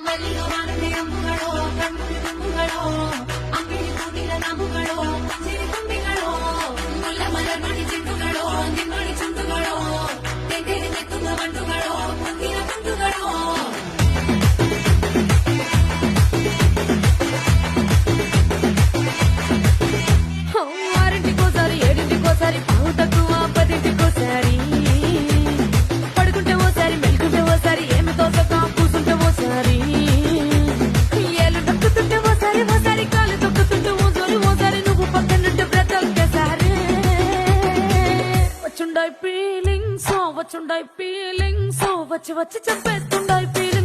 ಮಲ್ಲಿಗೆ ಮಾನದೆ ಅಂಬುಗಳು ಕಣ್ಮುಡಿ ತುಂಬುಗಳು ಅಂಗಡಿ ಕೂಡಿನ ನಾಮುಗಳು ಸಿರಿ ತುಂಬಿಗಳು ಮುಲ್ಲ ಮಲರ್ ಮಾಡಿ ಚೆಂಡುಗಳು ನಿಮ್ಮಡಿ ಚುಂಡುಗಳು ತೆಂಗೆಗೆ ನೆತ್ತುವ ಬಂಡುಗಳು ಮುಂದಿನ ತುಂಡುಗಳು ఆరింటికోసారి ఏడింటికోసారి పావు తక్కువ పదింటికోసారి పడుకుంటే ఓసారి మెలుకుంటే ఓసారి ఏమి తోసక కూసుంటే ఓసారి ఏళ్ళు నొక్కుతుంటే ఓసారి ఓసారి కాలు తొక్కుతుంటే ఓసారి ఓసారి నువ్వు పక్కనుంటే బ్రతొక్కసారి వచ్చుండాయి ఫీలింగ్స్ వచ్చి వచ్చి చెప్పేస్తుండాయి ఫీలింగ్స్